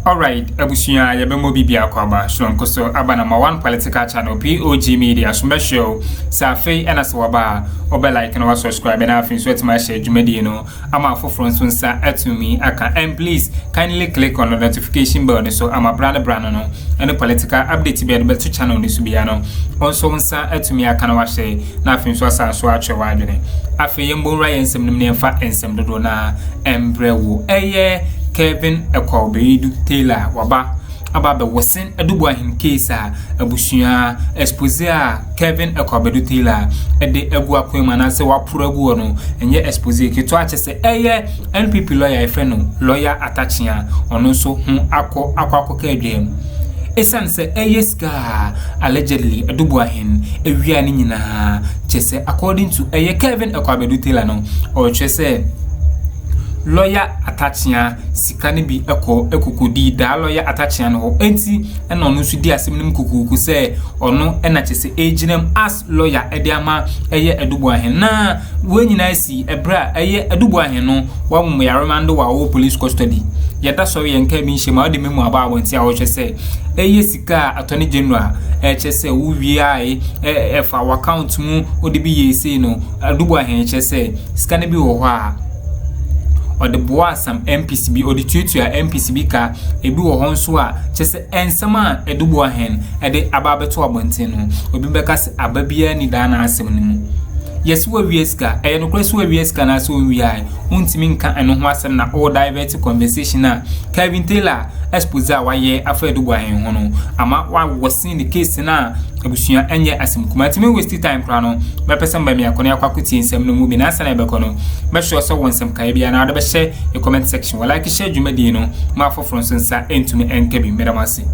Alright, Abusia, Yabemo Bibia Kwaba, Shronkoso, Abanama one political channel, POG Media, Show, Safi, and Aswaba, Oba like and subscribe, and I've been sweating my share, Jumedino, I'm out for front soon, sir, to me, and please kindly click on the notification bell, so I'm a brand and the political update be able to channel this Subiano. Also, sir, to me, I can wash it, nothing so swatch your waging. After Yambo Ryan, some name fat and some dona, and brew, Kevin Ekwabedu Taylor waba ababa wosen Boahen case abushua exposé Kevin Ekwabedu Taylor ede egu akwema na se wapuragu no enye exposé keto achese NPP lawyer efeno lawyer Atakyea ono so hu akọ ka adwam esan se ska allegedly Boahen ewia ni nyina chese according to Kevin Ekwabedu Taylor no o chese lawyer Atakyea sikane bi ekokodi da lawyer Atakyea no enti ena onu su di asemnim kokuku se onu ena chese ejinem as lawyer ediama Boahen na wenyina si ebra Boahen no wa mum ya remando wa police custody yeda so ye nka bi nhema ode memu aba awonti a wo chese sika attorney general chese wo wi efa account mu ode bi yesi no Boahen chese sikane bi wo ho a or the boasam MPCB or the tutor MPCB ka ebi wo hon so a chese ensama Boahen de ababeto abonteno obi beka se ababia ni da na asem nimu yes we wieska no kwese we wieska na so wi ai untimi nka eno ho asem na all divert conversation na Kevin Taylor expose waye afa Boahen ho no ama wa wosin the case na abusua enye asem kuma timi waste time kra no be person ba me akone akwakuti ensem no mu bi na asa na be kono be sure so wonsem kai bia na da be share e comment section wala like share dwumadi no ma foforo nsa entumi enkabi medamase.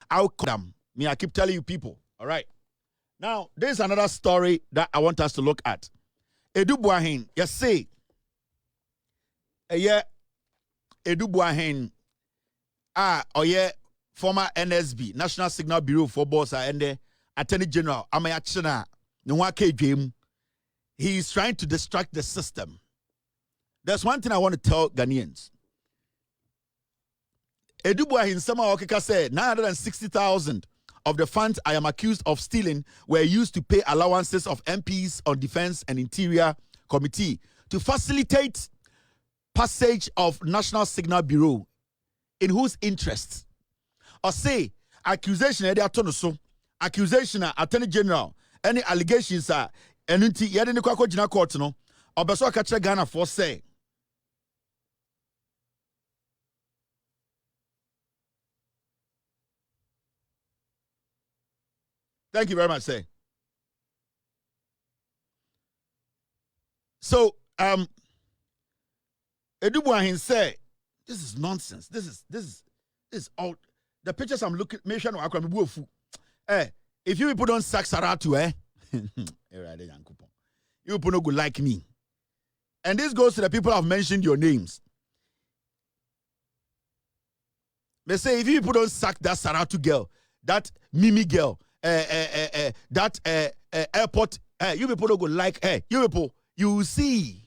Outcome me I keep telling you people, all right. Now, there's another story that I want us to look at. Boahen, you see, Boahen, former NSB, National Signal Bureau for Boss, and the Attorney General, Amayachana, Nwake Jim, he is trying to distract the system. There's one thing I want to tell Ghanaians. Boahen, somehow, said 960,000 of the funds I am accused of stealing were used to pay allowances of MPs on Defense and Interior Committee to facilitate passage of National Signal Bureau, in whose interests? Or say, accusation accusation Attorney General, any allegations are and yet in the court no or beso catch Ghana for say. Thank you very much, sir. So, Boahen said, this is nonsense. This is all the pictures I'm looking. If you people don't sack Saratu, you people don't go like me. And this goes to the people I've mentioned your names. They say if you people don't sack that Saratu girl, that Mimi girl, that airport, you people don't go like you people, you see.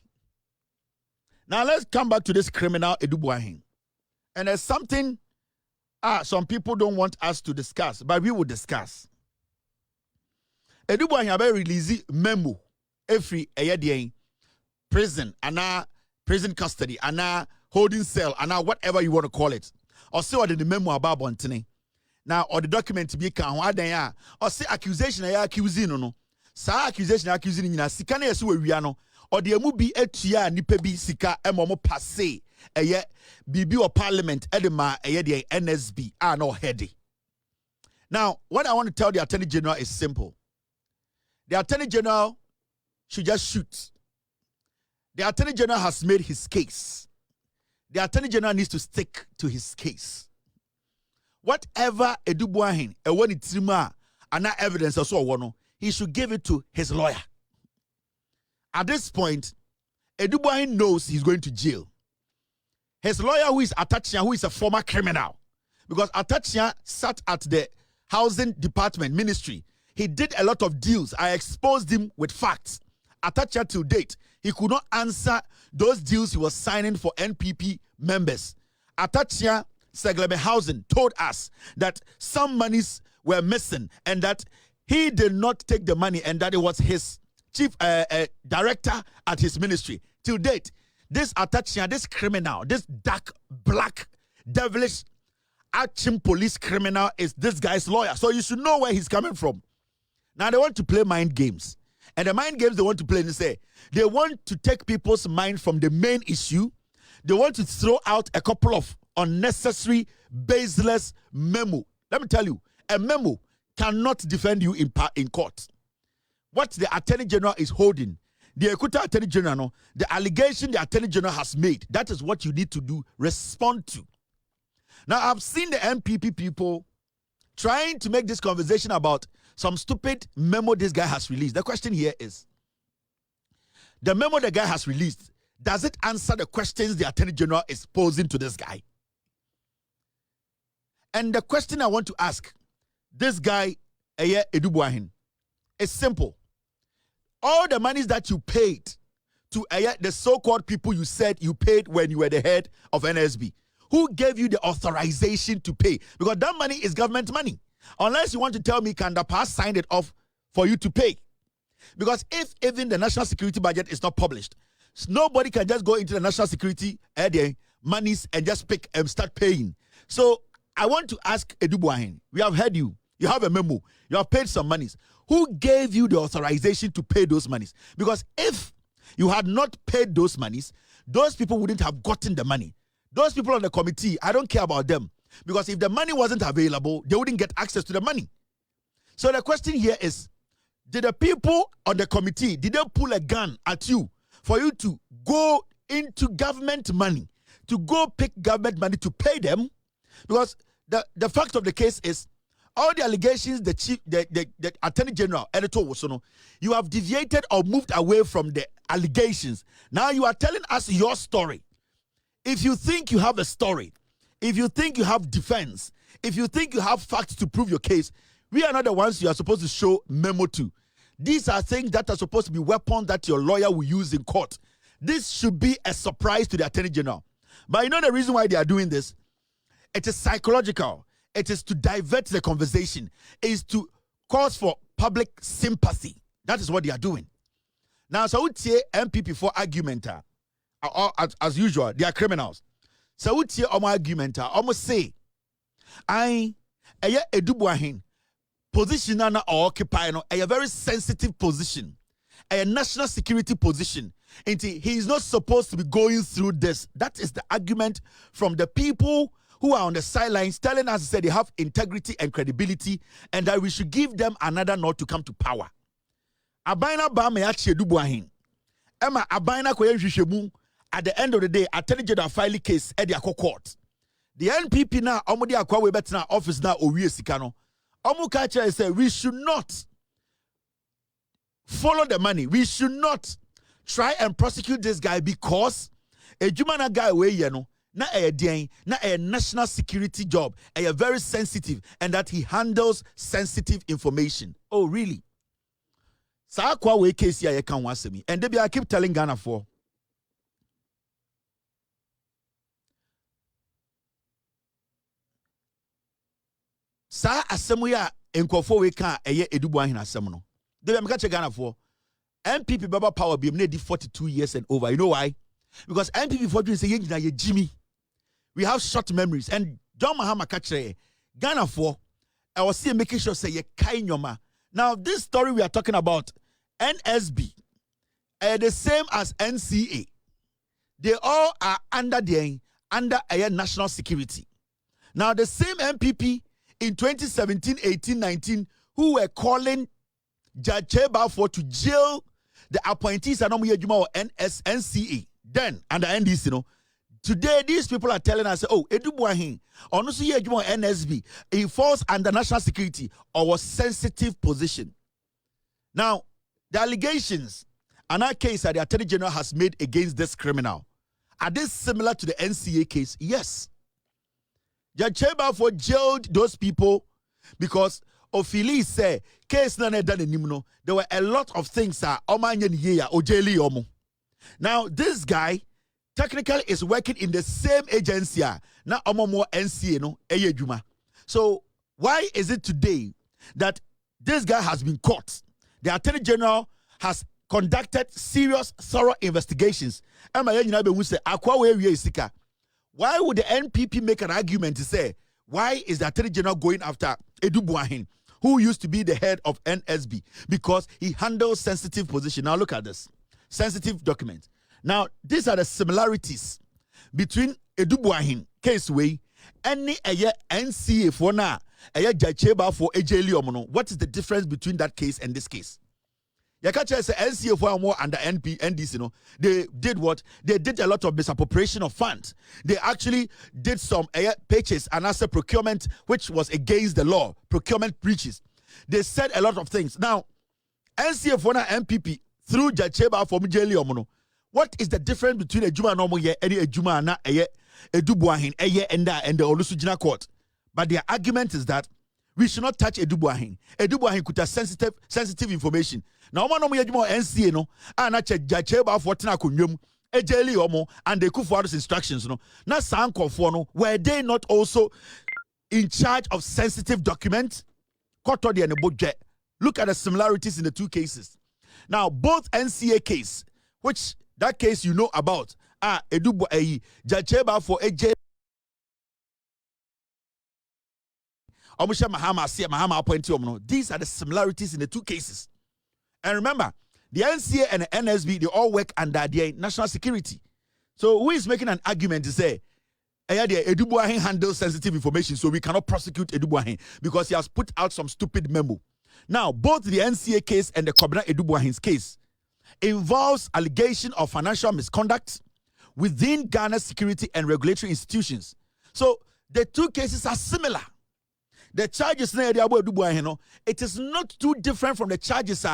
Now let's come back to this criminal Boahen. And there's something some people don't want us to discuss, but we will discuss. Boahen have released memo every year prison and prison custody and holding cell and whatever you want to call it. Or say what the memo about Bontene. Now, or the document to be can or say accusation accusing no. Sa accusation accusing in a sikane yesu wiano or the emu bi etua nipa bi sika emomo passe bibi or parliament edema the NSB no heady. Now, what I want to tell the Attorney General is simple. The Attorney General should just shoot. The Attorney General has made his case. The Attorney General needs to stick to his case. Whatever Boahen when it's and evidence or so he should give it to his lawyer. At this point, Boahen knows he's going to jail. His lawyer, who is Atakyea, who is a former criminal, because Atakyea sat at the housing department ministry. He did a lot of deals. I exposed him with facts. Atakyea till date, he could not answer those deals he was signing for NPP members. Atakyea Segleme Housing told us that some monies were missing and that he did not take the money and that it was his chief director at his ministry. Till date, this Atakyea, this criminal, this dark, black, devilish, arching police criminal is this guy's lawyer. So you should know where he's coming from. Now they want to play mind games. And the mind games they want to play, they want to take people's mind from the main issue. They want to throw out a couple of unnecessary, baseless memo. Let me tell you, a memo cannot defend you in court. What the Attorney General is holding, the Ekuta Attorney General, the allegation the Attorney General has made, that is what you need to do, respond to. Now, I've seen the MPP people trying to make this conversation about some stupid memo this guy has released. The question here is, the memo the guy has released, does it answer the questions the Attorney General is posing to this guy? And the question I want to ask this guy, Boahen, is simple. All the monies that you paid to the so-called people you said you paid when you were the head of NSB, who gave you the authorization to pay? Because that money is government money. Unless you want to tell me, can the past sign it off for you to pay? Because if even the national security budget is not published, nobody can just go into the national security monies and just pick and start paying. So I want to ask Boahen, we have heard you. You have a memo. You have paid some monies. Who gave you the authorization to pay those monies? Because if you had not paid those monies, those people wouldn't have gotten the money. Those people on the committee, I don't care about them. Because if the money wasn't available, they wouldn't get access to the money. So the question here is, did the people on the committee, did they pull a gun at you for you to go into government money, to go pick government money to pay them? Because the fact of the case is, all the allegations the Attorney General, Editor Wosono, you have deviated or moved away from the allegations. Now you are telling us your story. If you think you have a story, if you think you have defense, if you think you have facts to prove your case, we are not the ones you are supposed to show memo to. These are things that are supposed to be weapons that your lawyer will use in court. This should be a surprise to the Attorney General. But you know the reason why they are doing this? It is psychological. It is to divert the conversation. It is to cause for public sympathy. That is what they are doing. Now, so we say MPP for argument, as usual, they are criminals. So we say argument, almost say, Boahen position or occupy a very sensitive position, a national security position. And he is not supposed to be going through this. That is the argument from the people who are on the sidelines telling us that they have integrity and credibility and that we should give them another nod to come to power. Abaina ba me ache Boahen. Emma abaina koye hwehwemu at the end of the day Attorney General file case at the court. The NPP now omodi akwa we betena office now owie sika no. Omu ka kire say we should not follow the money. We should not try and prosecute this guy because a Jumana guy we ye no na a national security job, a very sensitive, and that he handles sensitive information. Oh, really? Sa kwa we case ya can wase me. And I keep telling Ghana for. Sa asemu ya enkofo we kan eye Boahen asemu no. Debi am ka che Ghana for. MPP Baba Power be made 42 years and over. You know why? Because MPP for doing say ye Jimmy. We have short memories. And John Mahama kachre Ghana for I was saying making sure say ye kai nyoma. Now this story we are talking about, NSB, the same as NCA. They all are under a national security. Now the same MPP in 2017, 18, 19 who were calling Judge for to jail the appointees and NCA. Then under NDC, you know. Today, these people are telling us, oh, Boahen, honestly, NSB, he falls under national security or a sensitive position. Now, the allegations and our case that the Attorney General has made against this criminal, are they similar to the NCA case? Yes. Judge for jailed those people because Ophili said, case none done in there were a lot of things that now, this guy technically is working in the same agency na omo NCA no eye adwuma. So why is it today that this guy has been caught? The Attorney General has conducted serious, thorough investigations. Why would the NPP make an argument to say, why is the Attorney General going after Boahen, who used to be the head of NSB? Because he handles sensitive position. Now look at this. Sensitive document. Now, these are the similarities between Boahen case way any NCA for now. For what is the difference between that case and this case? Yakacha say NCA for more under NDC, you know, they did what? They did a lot of misappropriation of funds. They actually did some purchase and asset procurement, which was against the law, procurement breaches. They said a lot of things. Now, NCA for now MPP through Jacheba for Mujeli. What is the difference between a Juma normal year, any Juma na Boahen, and the Olusujina court? But their argument is that we should not touch Boahen. Boahen could have sensitive information. Now, one of my NCA no, and I check Jacheba for Tina Kunyum, Ejeli Omo, and the Akuffo's instructions. No, now Sanko no, were they not also in charge of sensitive documents? Kotodi and Budget. Look at the similarities in the two cases. Now, both NCA case, which that case you know about, Jacheba for AJ. Mahama. These are the similarities in the two cases. And remember, the NCA and the NSB, they all work under their national security. So who is making an argument to say, Boahen handles sensitive information, so we cannot prosecute Boahen because he has put out some stupid memo. Now, both the NCA case and the Kobina Boahen's case involves allegation of financial misconduct within Ghana's security and regulatory institutions. So the two cases are similar. The charges na yadi abo Boahen no, it is not too different from the charges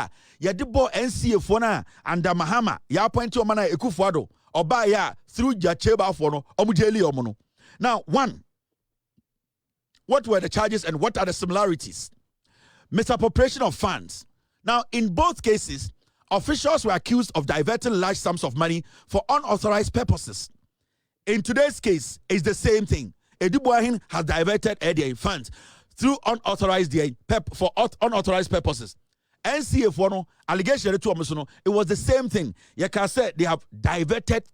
yadi bo NCA for na and Mahama ya appoint to mana Akuffo oba ya through Jacheba for no omujeli omono. Now, one, what were the charges and what are the similarities? Misappropriation of funds. Now, in both cases, officials were accused of diverting large sums of money for unauthorized purposes. In today's case, it's the same thing. Boahen has diverted their funds through unauthorized for unauthorized purposes. NCA for no allegation it was the same thing. You can say they have diverted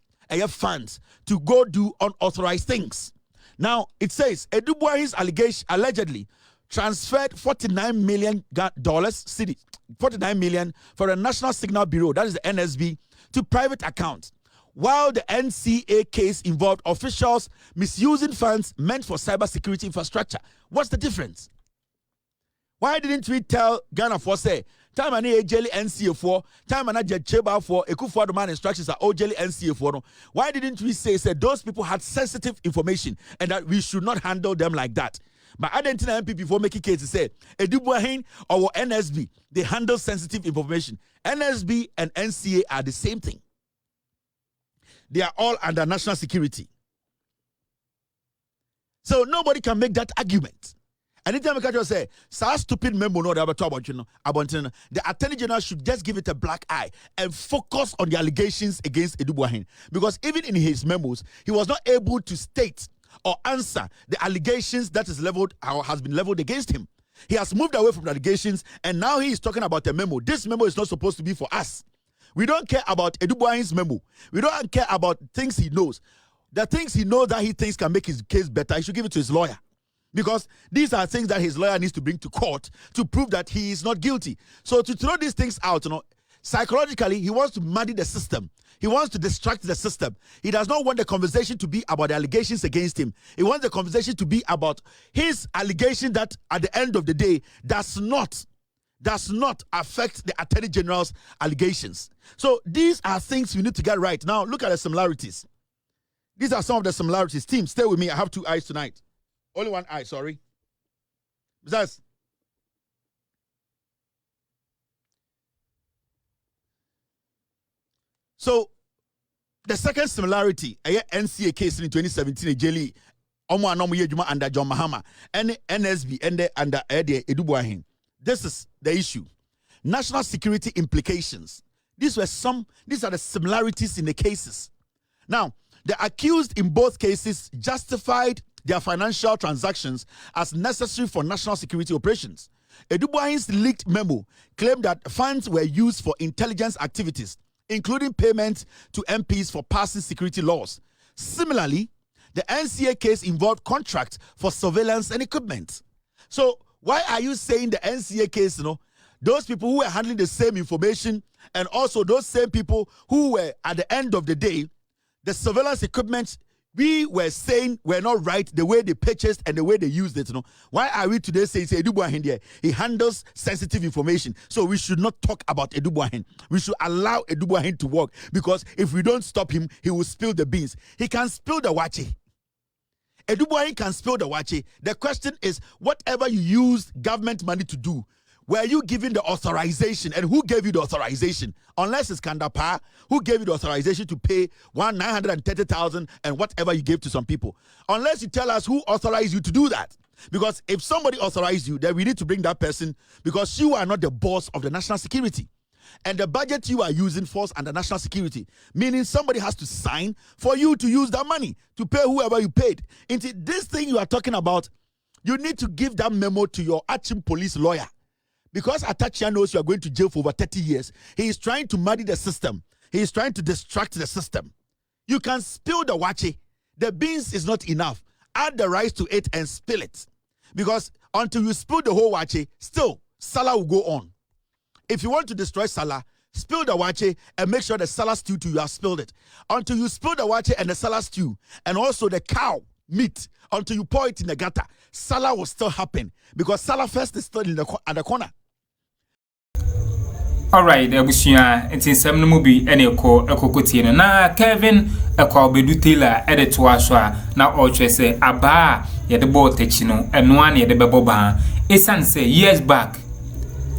funds to go do unauthorized things. Now it says Boahen's allegation allegedly transferred $49 million cedis, $49 million for the National Signal Bureau, that is the NSB, to private accounts. While the NCA case involved officials misusing funds meant for cybersecurity infrastructure. What's the difference? Why didn't we tell Ghana for say, time and a jelly NCA for, time and a Jacheba for, Akuffo man instructions are all jelly NCA for? No? Why didn't we say those people had sensitive information and that we should not handle them like that? But I didn't know MP before making cases say, Boahen or NSB, they handle sensitive information. NSB and NCA are the same thing. They are all under national security. So nobody can make that argument. Anytime I can just say, such stupid memo no about the Attorney General should just give it a black eye and focus on the allegations against Boahen. Because even in his memos, he was not able to state or answer the allegations that is leveled or has been leveled against him. He has moved away from the allegations and now he is talking about a memo. This memo is not supposed to be for us. We don't care about Boahen's memo. We don't care about things he knows. The things he knows that he thinks can make his case better, he should give it to his lawyer. Because these are things that his lawyer needs to bring to court to prove that he is not guilty. So to throw these things out, psychologically, he wants to muddy the system. He wants to distract the system. He does not want the conversation to be about the allegations against him. He wants the conversation to be about his allegation that at the end of the day does not affect the Attorney General's allegations. So these are things we need to get right. Now, look at the similarities. These are some of the similarities. Team, stay with me. I have two eyes tonight. Only one eye, sorry. Besides, so the second similarity, a NCA case in 2017, a jelly, under John Mahama, and NSB, and under Boahen. This is the issue. National security implications. These are the similarities in the cases. Now, The accused in both cases justified their financial transactions as necessary for national security operations. Boahen's leaked memo claimed that funds were used for intelligence activities, including payments to MPs for passing security laws. Similarly, the NCA case involved contracts for surveillance and equipment. So why are you saying the NCA case, those people who were handling the same information and also those same people who were at the end of the day, the surveillance equipment we were saying were not right the way they purchased and the way they used it. Why are we today saying Boahen there? He handles sensitive information. So we should not talk about Boahen. We should allow Boahen to work, because if we don't stop him, he will spill the beans. He can spill the wache. Boahen can spill the wache. The question is, whatever you used government money to do, were you given the authorization? And who gave you the authorization? Unless it's Kandapa, who gave you the authorization to pay 930,000 and whatever you gave to some people. Unless you tell us who authorized you to do that. Because if somebody authorized you, then we need to bring that person, because you are not the boss of the national security. And the budget you are using falls under national security, meaning somebody has to sign for you to use that money to pay whoever you paid. Into this thing you are talking about, you need to give that memo to your Achim police lawyer. Because Atakyea knows you are going to jail for over 30 years, he is trying to muddy the system. He is trying to distract the system. You can spill the wache. The beans is not enough. Add the rice to it and spill it. Because until you spill the whole wache, still, Salah will go on. If you want to destroy Salah, spill the wache and make sure the Salah stew too, you have spilled it. Until you spill the wache and the Salah stew, and also the cow meat, until you pour it in the gutter, Salah will still happen. Because Salah first is still at the corner. Alright, ebusia entinsem no mu bi ene ekokotie no na Kevin ekwa obedu Taylor edito aso a na ochwe se aba ye de ball techi no eno an ye de bebo ba esan say years back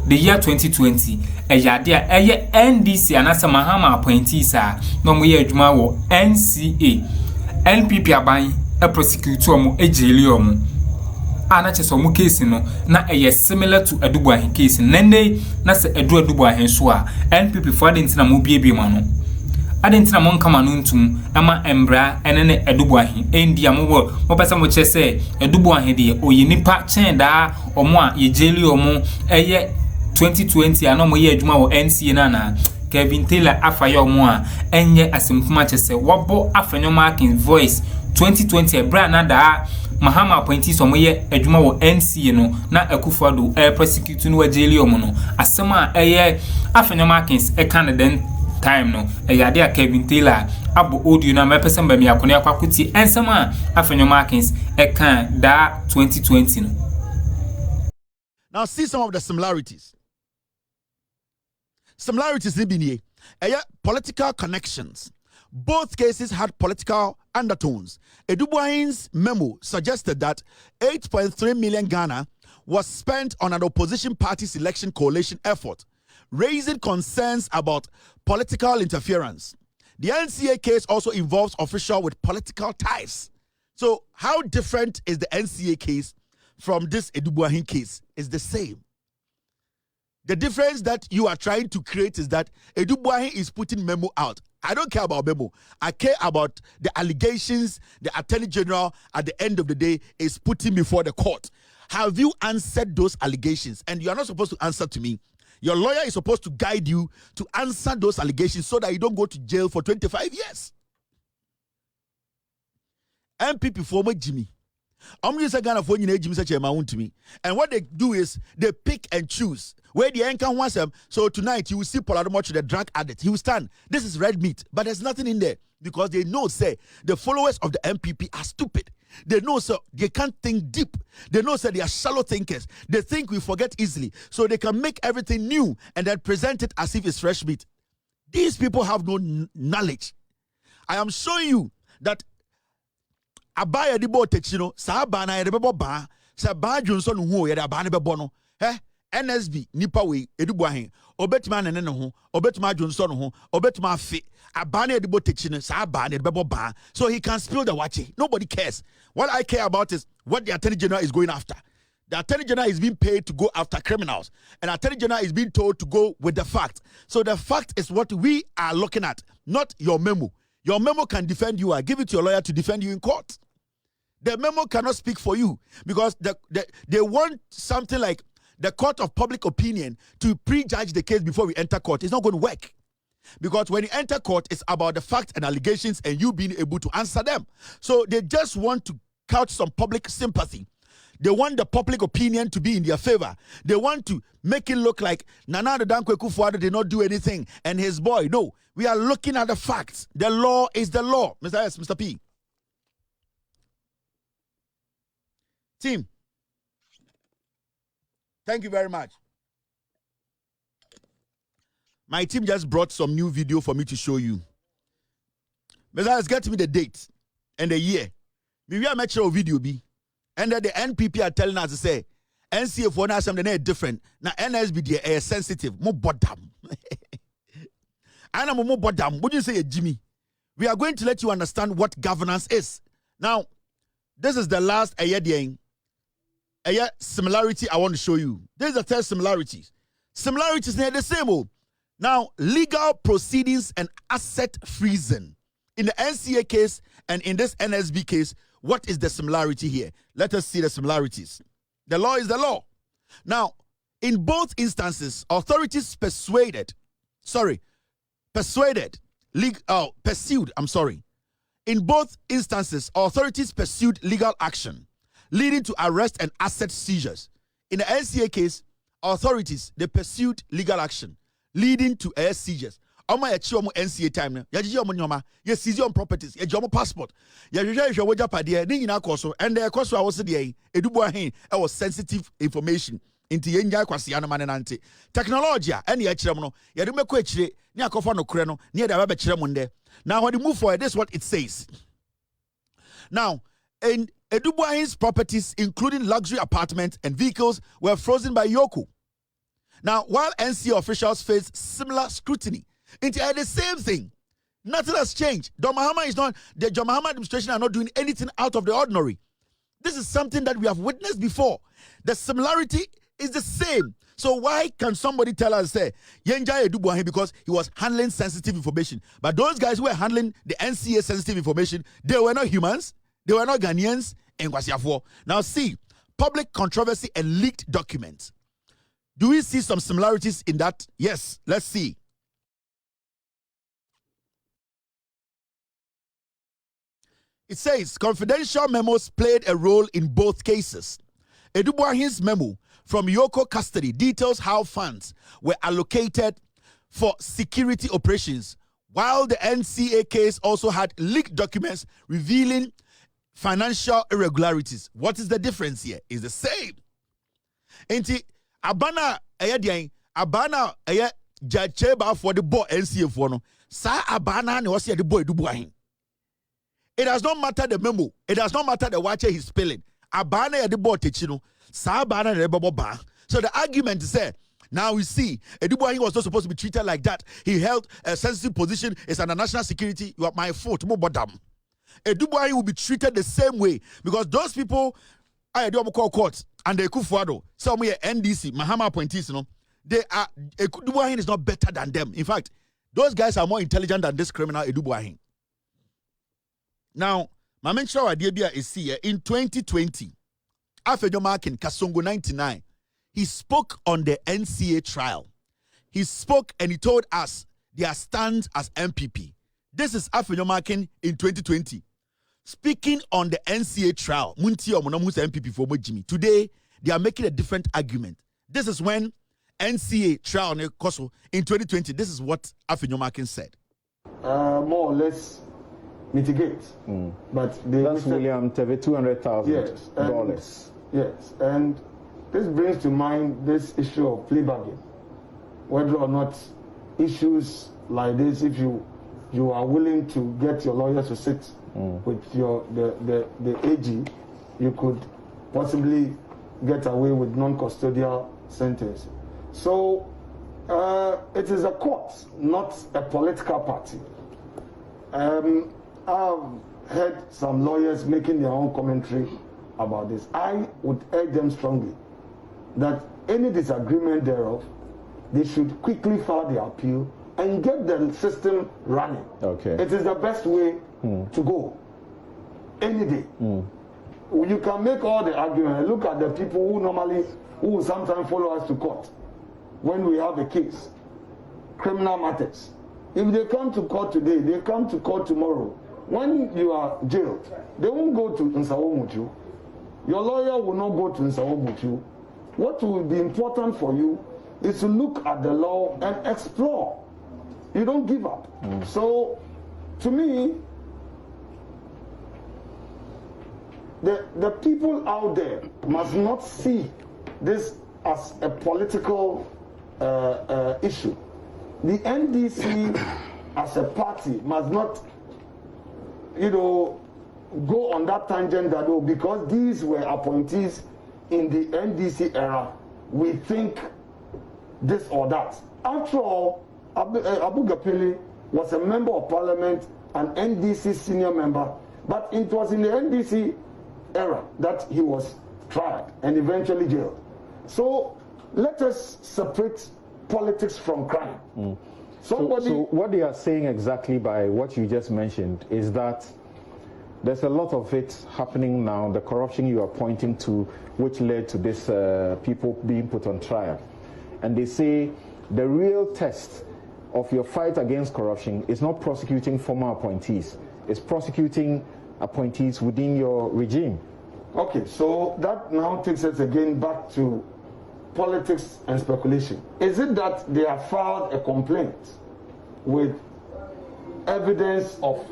the year 2020 eyade a eye NDC anasa Mahama appointees a no mo ye adwuma wo NCA NPP aban e prosecute omo ejeli omo ana che so mu case no na eye similar to Boahen case nene na se Boahen so a NPP for adentina mo biebie ma no adentina mo nka ma no ntum ama embra ene ne Boahen endi amwo mo pesa mo che se Boahen de oye nipa chen da omo a ye jeli omo eye 2020 ano mo ye adwuma wo NCA na Kevin Taylor afaye omo a enye asemkuma che se wobo afenyo marking voice 2020 ebra na da Mahama appointees omoye adwuma wo NCA no na Akuffo prosecute no wajeli omo no asema eye afenyo markings den time no eyade a Kevin Taylor abo audio na mepesem ba mi akone akwakuti ensema afenyo markings kan da 2020 no. Now see some of the similarities. Similarities in BNA. Political connections. Both cases had political undertones. Boahen's memo suggested that 8.3 million Ghana was spent on an opposition party's election coalition effort, raising concerns about political interference. The NCA case also involves officials with political ties. So how different is the NCA case from this Boahen case? Is the same. The difference that you are trying to create is that Boahen is putting memo out. I don't care about memo. I care about the allegations the Attorney General at the end of the day is putting before the court. Have you answered those allegations? And you are not supposed to answer to me. Your lawyer is supposed to guide you to answer those allegations so that you don't go to jail for 25 years. MPP former Jimmy. I'm just a Ghana for you, Jimmy such a amount to me. And what they do is they pick and choose. Where the anchor wants them. So tonight you will see Polaromuch, the drug addict. He will stand. This is red meat, but there's nothing in there because they know, say, the followers of the MPP are stupid. They know, sir, they can't think deep. They know, sir, they are shallow thinkers. They think we forget easily. So they can make everything new and then present it as if it's fresh meat. These people have no knowledge. I am showing you that abaya di bo techino sa ba na yede bebo ba sa ba dwonso no hu yede ba ne bebo no NSB nipa we Boahen obetima ne ne ho obetima dwonso no ho obetima afi aba na yede bo techino sa ba ne bebo ba, so he can spill the wache. Nobody cares. What I care about is what the Attorney General is going after. The Attorney General is being paid to go after criminals, and the Attorney General is being told to go with the fact. So the fact is what we are looking at, not your memo. Your memo can defend you. Give it to your lawyer to defend you in court. The memo cannot speak for you because they want something like the court of public opinion to prejudge the case before we enter court. It's not going to work. Because when you enter court, it's about the facts and allegations and you being able to answer them. So they just want to couch some public sympathy. They want the public opinion to be in their favor. They want to make it look like Nana Akufo did not do anything and his boy. No, we are looking at the facts. The law is the law. Mr. S, Mr. P. Team, thank you very much. My team just brought some new video for me to show you. Mr. S, get me the date and the year. Maybe I make sure video be. And that the NPP are telling us to say, NCA for now something different. Now NSB they are sensitive. More bottom. And I'm more bottom. What do you say, Jimmy? We are going to let you understand what governance is. Now, this is the last similarity I want to show you. This is the third similarities. Similarities they're the same. Now, legal proceedings and asset freezing. In the NCA case and in this NSB case, what is the similarity here? Let us see the similarities. The law is the law. Now, in both instances, authorities pursued, In both instances, authorities pursued legal action, leading to arrest and asset seizures. In the NCA case, authorities, they pursued legal action, leading to seizures. Oma ya chiyo mu NCA time na ya jiji omo nyoma ya seize on properties ya jomo passport ya hwehwe woja pade ni nyina akoso and the akoso a wo se de edu Boahen was sensitive information into yenja kwase ya no mane nante technology a ene ya kirem no ya de meko akire ni akofo no kure no ni ya da ba kirem nde. Now when you move forward, this is what it says. Now in Edu Boahen's properties including luxury apartments and vehicles were frozen by Yoko. Now while NCA officials face similar scrutiny, it's the same thing. Nothing has changed. The John Mahama administration are not doing anything out of the ordinary. This is something that we have witnessed before. The similarity is the same. So why can somebody tell us, say, Yenja Edu Boahen because he was handling sensitive information? But those guys who were handling the NCA sensitive information, they were not humans, they were not Ghanaians, and Kwasiafo. Now see, public controversy and leaked documents. Do we see some similarities in that? Yes, let's see. It says confidential memos played a role in both cases. Edu Boahen's memo from Yoko custody details how funds were allocated for security operations, while the NCA case also had leaked documents revealing financial irregularities. What is the difference here? It's the same. Enti abana jacheba for the boy NCA for no sa abana ne wasi the boy Edu Boahen. It does not matter the memo. It does not matter the watcher he's spelling. Abana ya the board techino. Sa abana ne bobo ba. So the argument is there. Now we see Edu Boahen was not supposed to be treated like that. He held a sensitive position. It's under national security. You are my fault. Edu Boahen will be treated the same way because those people I do call court and the Akuffo some NDC Mahama appointees. They are Edu Boahen is not better than them. In fact, those guys are more intelligent than this criminal Edu Boahen. Now, my mention idea is here in 2020. After Ვა cand Kasongo 99, he spoke on the NCA trial. He spoke and he told us their stand as MPP. This is Ва cand in 2020. Speaking on the NCA trial, Munti Omonamu's MPP for Jimmy. Today, they are making a different argument. This is when NCA trial in 2020. This is what Ва cand said. More or less mitigate, but that's William $200,000. Yes, and this brings to mind this issue of plea bargain. Whether or not issues like this, if you are willing to get your lawyer to sit with the AG, you could possibly get away with non-custodial sentence. So it is a court, not a political party. I've heard some lawyers making their own commentary about this. I would urge them strongly that any disagreement thereof, they should quickly file the appeal and get the system running. Okay. It is the best way to go. Any day. You can make all the arguments. Look at the people who sometimes follow us to court when we have a case, criminal matters. If they come to court today, they come to court tomorrow. When you are jailed, they won't go to Nsawam with you. Your lawyer will not go to Nsawam with you. What will be important for you is to look at the law and explore. You don't give up. So, to me, the people out there must not see this as a political issue. The NDC as a party must not, go on that tangent that, because these were appointees in the NDC era, we think this or that. After all, Abu Gapili was a member of parliament, an NDC senior member, but it was in the NDC era that he was tried and eventually jailed. So let us separate politics from crime. So what they are saying exactly by what you just mentioned is that there's a lot of it happening now, the corruption you are pointing to, which led to this people being put on trial. And they say the real test of your fight against corruption is not prosecuting former appointees, it's prosecuting appointees within your regime. Okay, so that now takes us again back to politics and speculation. Is it that they have filed a complaint with evidence of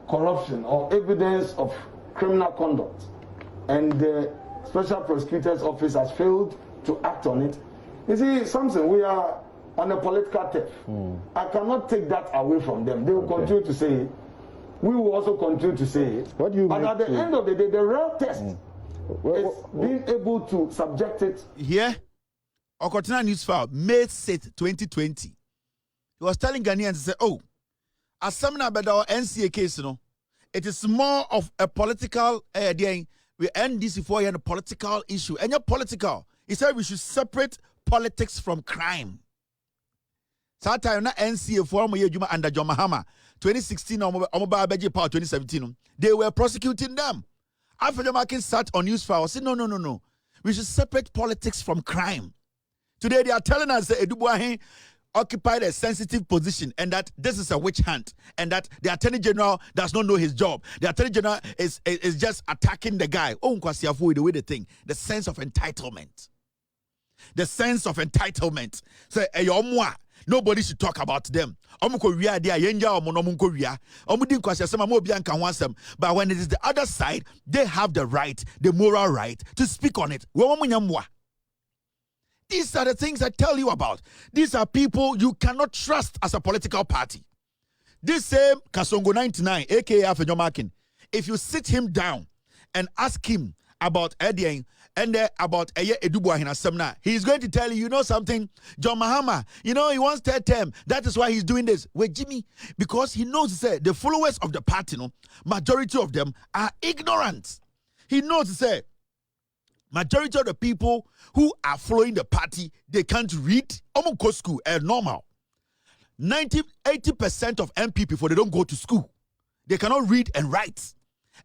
corruption or evidence of criminal conduct, and the Special Prosecutor's Office has failed to act on it? You see, Samson, we are on a political turf. I cannot take that away from them. They will continue to say it. We will also continue to say it. What do you but at the end of the day, the real test is being able to subject it. Here, Okotina News File, May 6th, 2020. He was telling Ghanaians, to say, as some about our NCA case, it is more of a political we end this before you a political issue. And you're political. He said we should separate politics from crime. That time na NCA for Juma under John Mahama 2016 or 2017. They were prosecuting them. After the market sat on News File, said no. We should separate politics from crime. Today they are telling us that Boahen occupied a sensitive position and that this is a witch hunt and that the Attorney General does not know his job. The Attorney General is just attacking the guy. The way they think, the sense of entitlement. The sense of entitlement. Say, nobody should talk about them. But when it is the other side, they have the right, the moral right to speak on it. These are the things I tell you about. These are people you cannot trust as a political party. This same Kasongo 99, aka Afenyomakin, if you sit him down and ask him about Eddie and about Edu Boahen Asemna, he's going to tell you, something, John Mahama, he wants third term. That is why he's doing this. Wait, Jimmy, because he knows the followers of the party, majority of them are ignorant. He knows majority of the people who are following the party, they can't read. Almost go school normal. 80% of MPP before they don't go to school. They cannot read and write.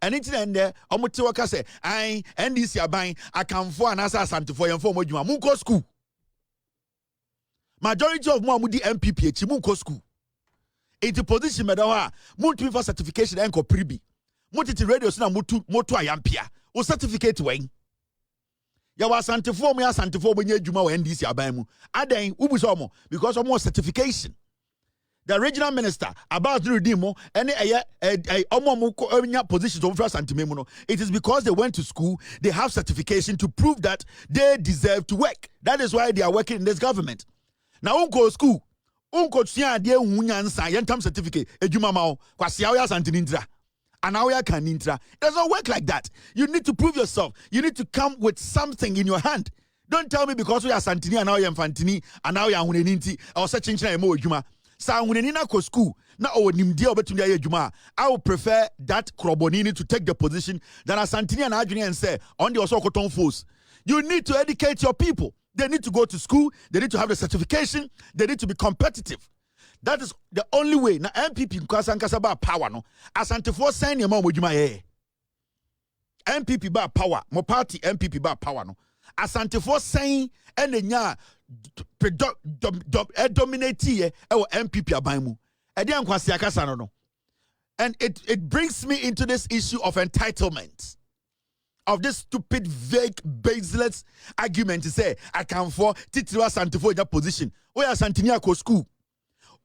And it's in there, Omotiwaka say, I NDC abine, I can for an answer something for you and for more you go school. Majority of Muamudi MPP, Chimunko school. It's position medawa, Mutu for certification and ko pribi. Muti radio sina motu ayampia. O certificate wing. Yawa santifo me santifo benye juma wa NDC aban adan ubuso because of more certification. The regional minister about to redeem any positions of santimemo. It is because they went to school, they have certification to prove that they deserve to work. That is why they are working in this government. Now unko school, unko tia de hunyansa yentam certificate ejuma mao kwasia ya santinintra. And now you can intra. It doesn't work like that. You need to prove yourself. You need to come with something in your hand. Don't tell me because we are Santini and now you are Fantini and now you are Huneninti or such in China Juma. Sa Hunenina ko school. Now Juma. I would prefer that Krobonini to take the position than a Santini and Adrian say on the Osokoton force. You need to educate your people. They need to go to school. They need to have the certification. They need to be competitive. That is the only way. Na MPP nkasa ba power no. Asante for sign your mom wojuma ye. MPP ba power, mo party MPP ba power no. Asante for sign enya dominate ye e MPP aban mu. E dey nkwasi akasa no. And it brings me into this issue of entitlement. Of this stupid, vague, baseless argument to say, I can for titira Santifo in that position. Where are Santinia ko school?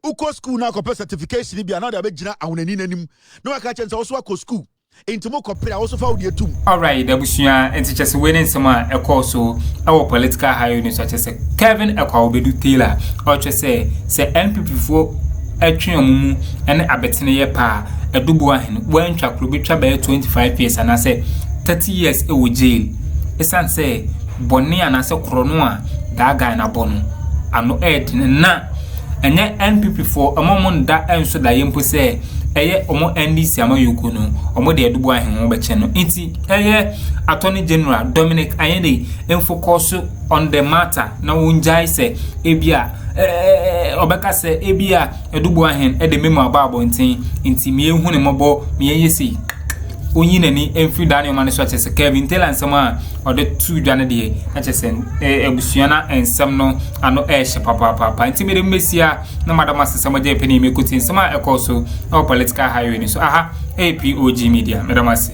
Uko school now compare certification be another big jina awunenim. No I catch also ko school. Into more compare also found you too. Alright, the Bushia and just winning some a course so our political high such as Kevin Akwabedu Taylor or just say MPP for Mumu and Abetine pa a Boahen when Chakrubicha by 25 years and I say 30 years e jail. Esan say bonni anase kronoa da guy na bono ano ed na enye NPP for amomon da enso da yempo say eye omo NDC amayuko no omo de Addo Boahen ho beche no nti eye Attorney General Dominic Ayinde en focus on the matter na wonjai say ebia obeka say ebia Addo Boahen e de memo ababo nti me ehu ne mobo me yesi onyi nani emfi Daniel man so chese Kevin Taylor nsema o de tu dwane de na chese ebusuana ensem no ano hye papa nti me de mesia na madam asesema je peni me kuti nsema ekoso o political highway ni so POG Media madam ase